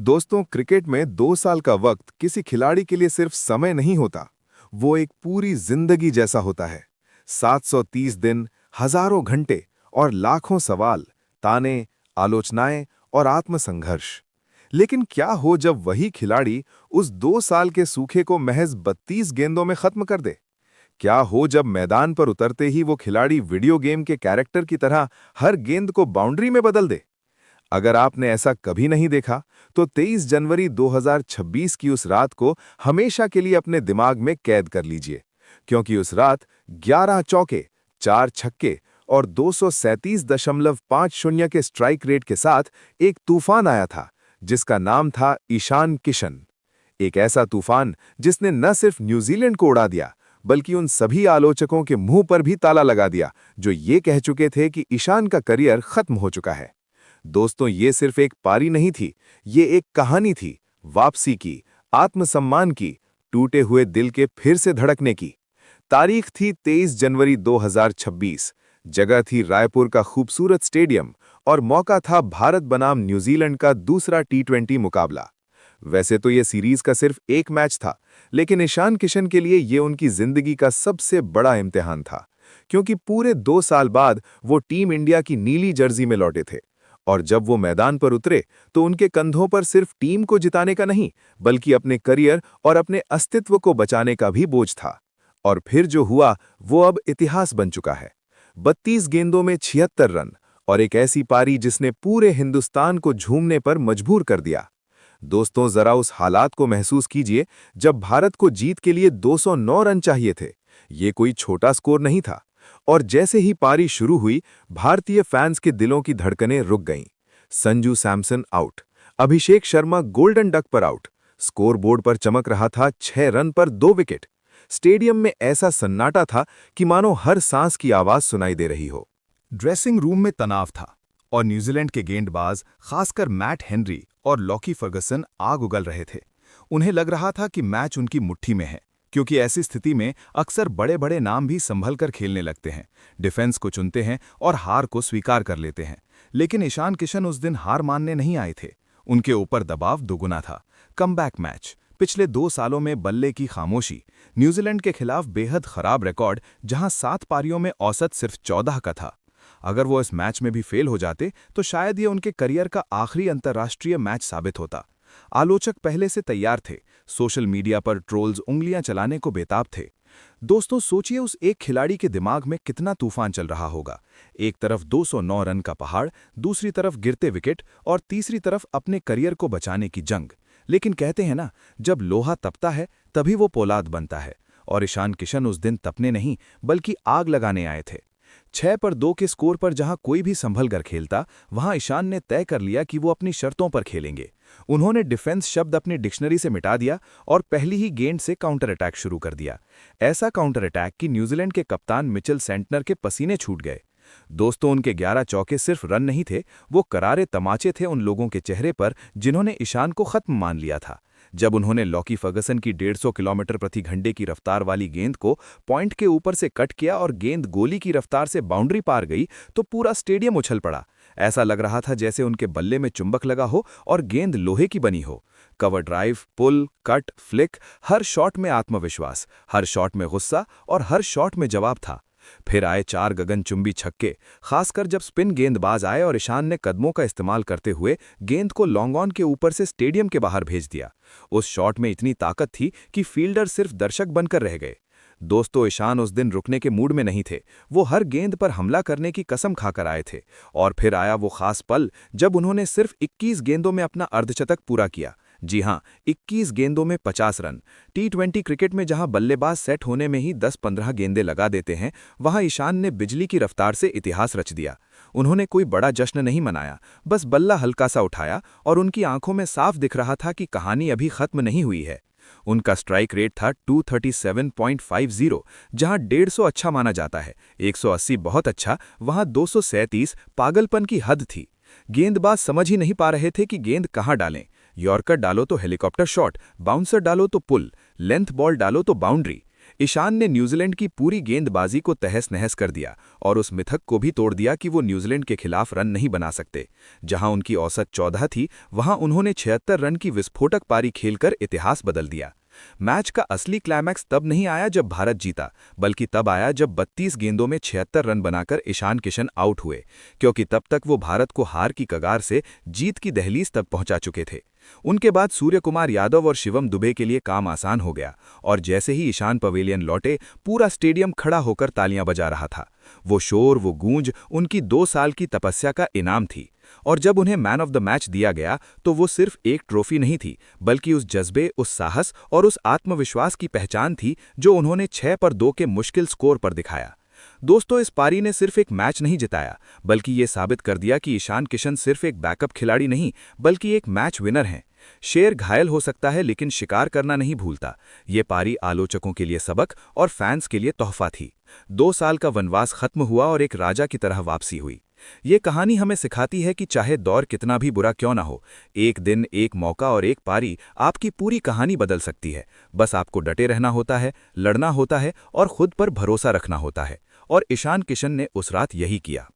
दोस्तों, क्रिकेट में 2 साल का वक्त किसी खिलाड़ी के लिए सिर्फ समय नहीं होता। वो एक पूरी जिंदगी जैसा होता है। 730 दिन, हजारों घंटे और लाखों सवाल, ताने, आलोचनाएं और आत्मसंघर्ष। लेकिन क्या हो जब वही खिलाड़ी उस 2 साल के सूखे को महज 32 गेंदों में खत्म कर दे? क्या हो जब मैदान पर उतरते ही वो खिलाड़ी वीडियो गेम के कैरेक्टर की तरह हर गेंद को बाउंड्री में बदल दे? अगर आपने ऐसा कभी नहीं देखा, तो 23 जनवरी 2026 की उस रात को हमेशा के लिए अपने दिमाग में कैद कर लीजिए, क्योंकि उस रात 11 चौके, 4 छक्के और 237.50 के स्ट्राइक रेट के साथ एक तूफान आया था, जिसका नाम था ईशान किशन। एक ऐसा तूफान जिसने न सिर्फ न्यूजीलैंड को उड़ा दिया, बल्कि उन सभी आलोचकों के मुंह पर भी ताला लगा दिया जो ये कह चुके थे कि ईशान का करियर खत्म हो चुका है। दोस्तों, ये सिर्फ एक पारी नहीं थी, ये एक कहानी थी, वापसी की, आत्मसम्मान की, टूटे हुए दिल के फिर से धड़कने की। तारीख थी 23 जनवरी 2026, जगह थी रायपुर का खूबसूरत स्टेडियम और मौका था भारत बनाम न्यूजीलैंड का दूसरा टी20 मुकाबला। वैसे तो ये सीरीज का सिर्फ एक मैच था, लेकिन ईशान किशन के लिए ये उनकी जिंदगी का सबसे बड़ा इम्तिहान था, क्योंकि पूरे 2 साल बाद वो टीम इंडिया की नीली जर्सी में लौटे थे। और जब वो मैदान पर उतरे, तो उनके कंधों पर सिर्फ टीम को जिताने का नहीं, बल्कि अपने करियर और अपने अस्तित्व को बचाने का भी बोझ था। और फिर जो हुआ, वो अब इतिहास बन चुका है। 32 गेंदों में 76 रन और एक ऐसी पारी जिसने पूरे हिंदुस्तान को झूमने पर मजबूर कर दिया। दोस्तों, जरा उस हालात को महसूस कीजिए जब भारत को जीत के लिए 209 रन चाहिए थे। ये कोई छोटा स्कोर नहीं था। और जैसे ही पारी शुरू हुई, भारतीय फैंस के दिलों की धड़कनें रुक गईं। Sanju Samson out, Abhishek Sharma golden duck पर आउट, स्कोरबोर्ड पर चमक रहा था 6 रन पर 2 विकेट। स्टेडियम में ऐसा सन्नाटा था कि मानो हर सांस की आवाज सुनाई दे रही हो। ड्रेसिंग रूम में तनाव था और न्यूजीलैंड के गेंदबाज, खासकर मैट हेनरी और लॉकी फर्गसन, आग उगल रहे थे। उन्हें लग रहा था कि मैच उनकी मुट्ठी में है, क्योंकि ऐसी स्थिति में अक्सर बड़े बड़े नाम भी संभल कर खेलने लगते हैं, डिफेंस को चुनते हैं और हार को स्वीकार कर लेते हैं। लेकिन ईशान किशन उस दिन हार मानने नहीं आए थे। उनके ऊपर दबाव दोगुना था। कमबैक मैच, पिछले 2 सालों में बल्ले की खामोशी, न्यूजीलैंड के खिलाफ बेहद खराब रिकॉर्ड जहां 7 पारियों में औसत सिर्फ 14 का था। अगर वो इस मैच में भी फेल हो जाते तो शायद ये उनके करियर का आखिरी अंतर्राष्ट्रीय मैच साबित होता। आलोचक पहले से तैयार थे, सोशल मीडिया पर ट्रोल्स उंगलियां चलाने को बेताब थे। दोस्तों, सोचिए उस एक खिलाड़ी के दिमाग में कितना तूफान चल रहा होगा। एक तरफ 209 रन का पहाड़, दूसरी तरफ गिरते विकेट और तीसरी तरफ अपने करियर को बचाने की जंग। लेकिन कहते हैं ना, जब लोहा तपता है तभी वो पोलाद बनता है। और ईशान किशन उस दिन तपने नहीं, बल्कि आग लगाने आए थे। 6 पर 2 के स्कोर पर जहां कोई भी संभल कर खेलता, वहां ईशान ने तय कर लिया कि वो अपनी शर्तों पर खेलेंगे। उन्होंने डिफेंस शब्द अपनी डिक्शनरी से मिटा दिया और पहली ही गेंद से काउंटर अटैक शुरू कर दिया। ऐसा काउंटर अटैक कि न्यूजीलैंड के कप्तान मिचेल सेंटनर के पसीने छूट गए। दोस्तों, उनके 11 चौके सिर्फ रन नहीं थे, वो करारे तमाचे थे उन लोगों के चेहरे पर जिन्होंने ईशान को खत्म मान लिया था। जब उन्होंने लॉकी फर्गसन की 150 किलोमीटर प्रति घंटे की रफ्तार वाली गेंद को पॉइंट के ऊपर से कट किया और गेंद गोली की रफ्तार से बाउंड्री पार गई, तो पूरा स्टेडियम उछल पड़ा। ऐसा लग रहा था जैसे उनके बल्ले में चुंबक लगा हो और गेंद लोहे की बनी हो। कवर ड्राइव, पुल, कट, फ्लिक, हर शॉट में आत्मविश्वास, हर शॉट में गुस्सा और हर शॉट में जवाब था। फिर आए 4 गगनचुंबी छक्के, खासकर जब स्पिन गेंदबाज आए और ईशान ने कदमों का इस्तेमाल करते हुए गेंद को लॉन्ग ऑन के ऊपर से स्टेडियम के बाहर भेज दिया। उस शॉट में इतनी ताकत थी कि फील्डर सिर्फ दर्शक बनकर रह गए। दोस्तों, ईशान उस दिन रुकने के मूड में नहीं थे। वो हर गेंद पर हमला करने की कसम खाकर आए थे। और फिर आया वो खास पल जब उन्होंने सिर्फ 21 गेंदों में अपना अर्धशतक पूरा किया। जी हां, 21 गेंदों में 50 रन। टी20 क्रिकेट में जहां बल्लेबाज सेट होने में ही 10-15 गेंदें लगा देते हैं, वहां ईशान ने बिजली की रफ्तार से इतिहास रच दिया। उन्होंने कोई बड़ा जश्न नहीं मनाया, बस बल्ला हल्का सा उठाया और उनकी आंखों में साफ दिख रहा था कि कहानी अभी खत्म नहीं हुई है। उनका स्ट्राइक रेट था 237.50, जहां 150 अच्छा माना जाता है, 180 बहुत अच्छा, वहां 237 पागलपन की हद थी। गेंदबाज समझ ही नहीं पा रहे थे कि गेंद कहां डालें। यॉर्कर डालो तो हेलीकॉप्टर शॉट, बाउंसर डालो तो पुल, लेंथ बॉल डालो तो बाउंड्री। ईशान ने न्यूजीलैंड की पूरी गेंदबाजी को तहस-नहस कर दिया और उस मिथक को भी तोड़ दिया कि वो न्यूजीलैंड के खिलाफ रन नहीं बना सकते। जहां उनकी औसत 14 थी, वहां उन्होंने 76 रन की विस्फोटक पारी खेलकर इतिहास बदल दिया। मैच का असली क्लाइमैक्स तब नहीं आया जब भारत जीता, बल्कि तब आया जब 32 गेंदों में 76 रन बनाकर ईशान किशन आउट हुए, क्योंकि तब तक वो भारत को हार की कगार से जीत की दहलीज तक पहुंचा चुके थे। उनके बाद सूर्यकुमार यादव और शिवम दुबे के लिए काम आसान हो गया और जैसे ही ईशान पवेलियन लौटे, पूरा स्टेडियम खड़ा होकर तालियां बजा रहा था। वो शोर, वो गूंज उनकी 2 साल की तपस्या का इनाम थी। और जब उन्हें मैन ऑफ द मैच दिया गया तो वो सिर्फ एक ट्रॉफी नहीं थी, बल्कि उस जज्बे, उस साहस और उस आत्मविश्वास की पहचान थी जो उन्होंने 6-2 के मुश्किल स्कोर पर दिखाया। दोस्तों, इस पारी ने सिर्फ एक मैच नहीं जिताया, बल्कि ये साबित कर दिया कि ईशान किशन सिर्फ एक बैकअप खिलाड़ी नहीं, बल्कि एक मैच विनर हैं। शेर घायल हो सकता है, लेकिन शिकार करना नहीं भूलता। ये पारी आलोचकों के लिए सबक और फैंस के लिए तोहफा थी। 2 साल का वनवास खत्म हुआ और एक राजा की तरह वापसी हुई। ये कहानी हमें सिखाती है कि चाहे दौर कितना भी बुरा क्यों ना हो, एक दिन, एक मौका और एक पारी आपकी पूरी कहानी बदल सकती है। बस आपको डटे रहना होता है, लड़ना होता है और खुद पर भरोसा रखना होता है। और ईशान किशन ने उस रात यही किया।